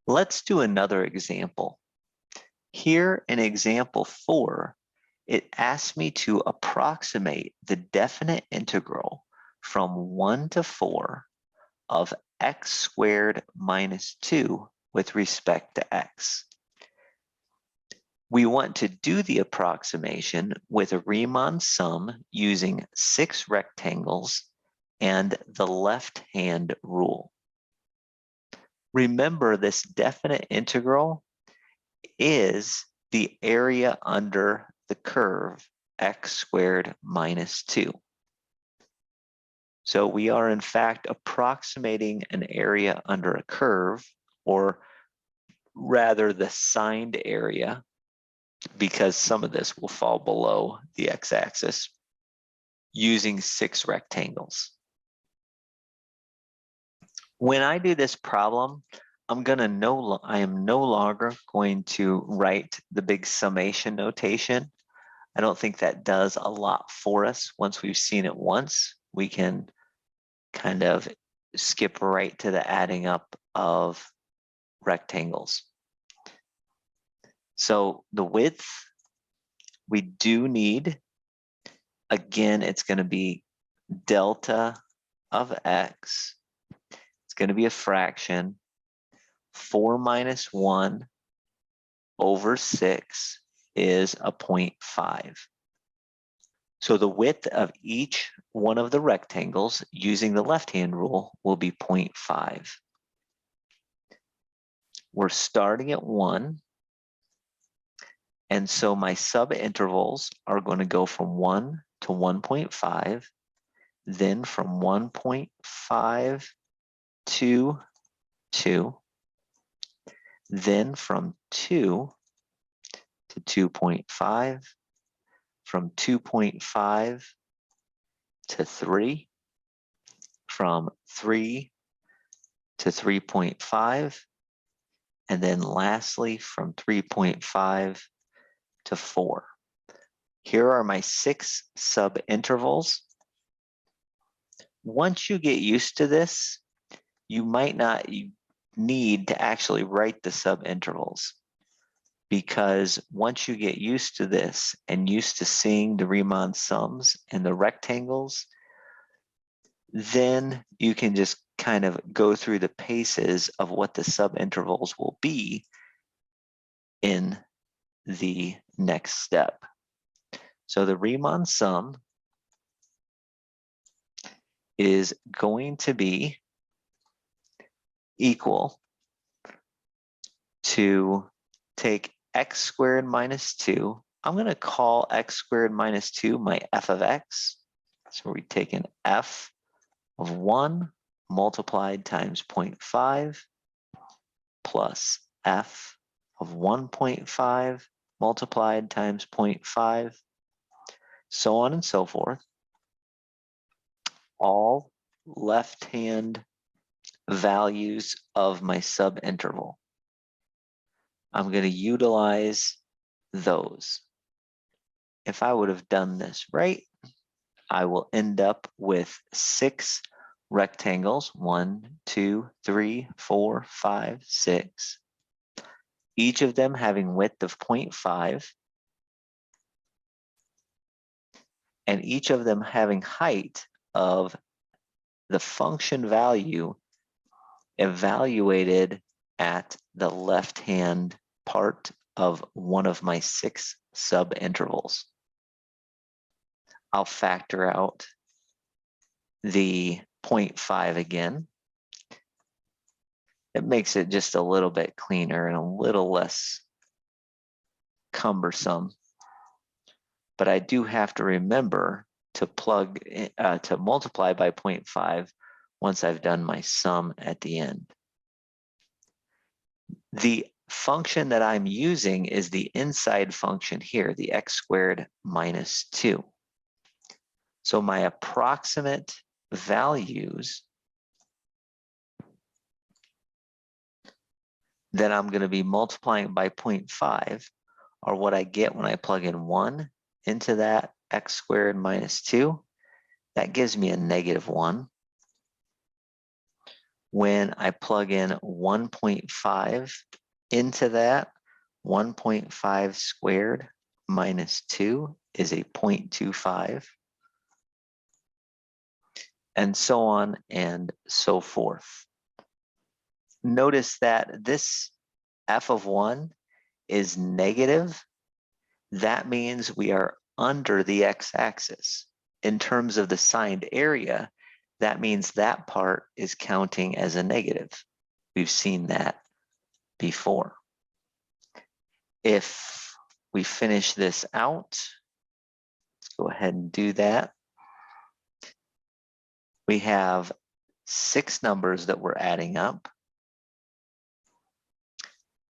Let's do another example. Here in example 4, it asks me to approximate the definite integral from 1 to 4 of x squared minus 2 with respect to x. We want to do the approximation with a Riemann sum using 6 rectangles and the left-hand rule. Remember, this definite integral is the area under the curve x squared minus 2. So we are in fact approximating an area under a curve, or rather the signed area, because some of this will fall below the x-axis, using 6 rectangles. When I do this problem, I am no longer going to write the big summation notation. I don't think that does a lot for us. Once we've seen it once, we can kind of skip right to the adding up of rectangles. So the width, we do need, again, it's going to be delta of x. It's going to be a fraction. 4 minus 1 over 6 is a 0.5. So the width of each one of the rectangles using the left-hand rule will be 0.5. We're starting at 1. And so my subintervals are going to go from 1 to 1.5, then from 1.5 to 2, then from 2 to 2.5, from 2.5 to 3, from 3 to 3.5, and then lastly from 3.5 to 4. Here are my 6 subintervals. Once you get used to this, you might not need to actually write the subintervals, because once you get used to this and used to seeing the Riemann sums and the rectangles, then you can just kind of go through the paces of what the subintervals will be in the next step. So the Riemann sum is going to be equal to take x squared minus 2. I'm going to call x squared minus 2 my f of x. So we take an f of 1 multiplied times 0.5 plus f of 1.5 multiplied times 0.5, so on and so forth. All left-hand values of my subinterval. I'm going to utilize those. If I would have done this right, I will end up with 6 rectangles, 1, 2, 3, 4, 5, 6, each of them having width of 0.5, and each of them having height of the function value evaluated at the left-hand part of one of my 6 subintervals. I'll factor out the 0.5 again. It makes it just a little bit cleaner and a little less cumbersome. But I do have to remember to to multiply by 0.5 once I've done my sum at the end. The function that I'm using is the inside function here, the x squared minus 2. So my approximate values that I'm going to be multiplying by 0.5 are what I get when I plug in 1 into that x squared minus 2, that gives me a -1. When I plug in 1.5 into that, 1.5 squared minus 2 is a 0.25, and so on and so forth. Notice that this f of 1 is negative. That means we are under the x-axis. In terms of the signed area, that means that part is counting as a negative. We've seen that before. If we finish this out, let's go ahead and do that. We have 6 numbers that we're adding up.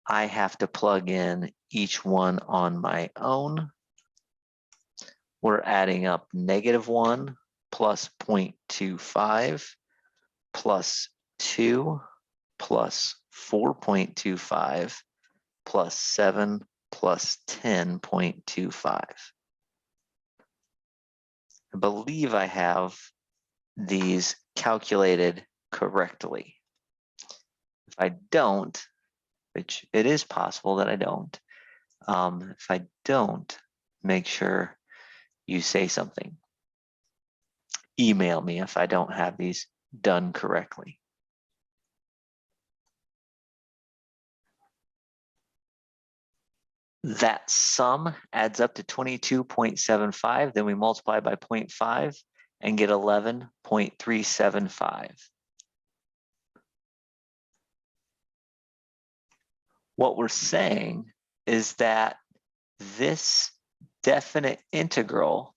I have to plug in each one on my own. We're adding up -1 plus 0.25 plus 2 plus 4.25 plus 7 plus 10.25. I believe I have these calculated correctly. If I don't, which it is possible that I don't, if I don't, make sure you say something. Email me if I don't have these done correctly. That sum adds up to 22.75. Then we multiply by 0.5 and get 11.375. What we're saying is that this definite integral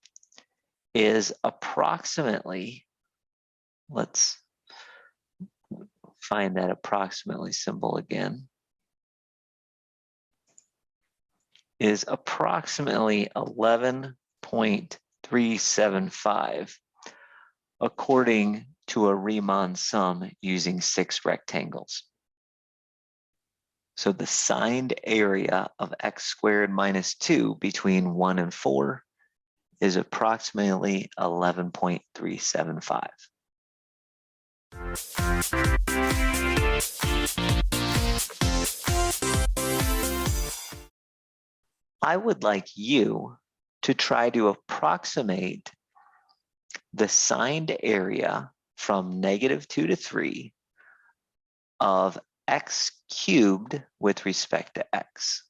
is approximately, let's find that approximately symbol again, is approximately 11.375 according to a Riemann sum using 6 rectangles. So the signed area of x squared minus 2 between 1 and 4 is approximately 11.375. I would like you to try to approximate the signed area from -2 to 3 of x cubed with respect to x.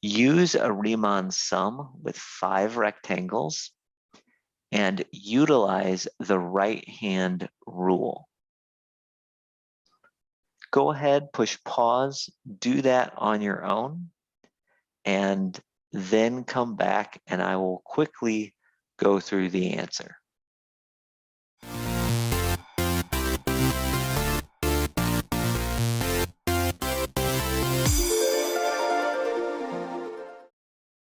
Use a Riemann sum with 5 rectangles and utilize the right-hand rule. Go ahead, push pause, do that on your own, and then come back and I will quickly go through the answer.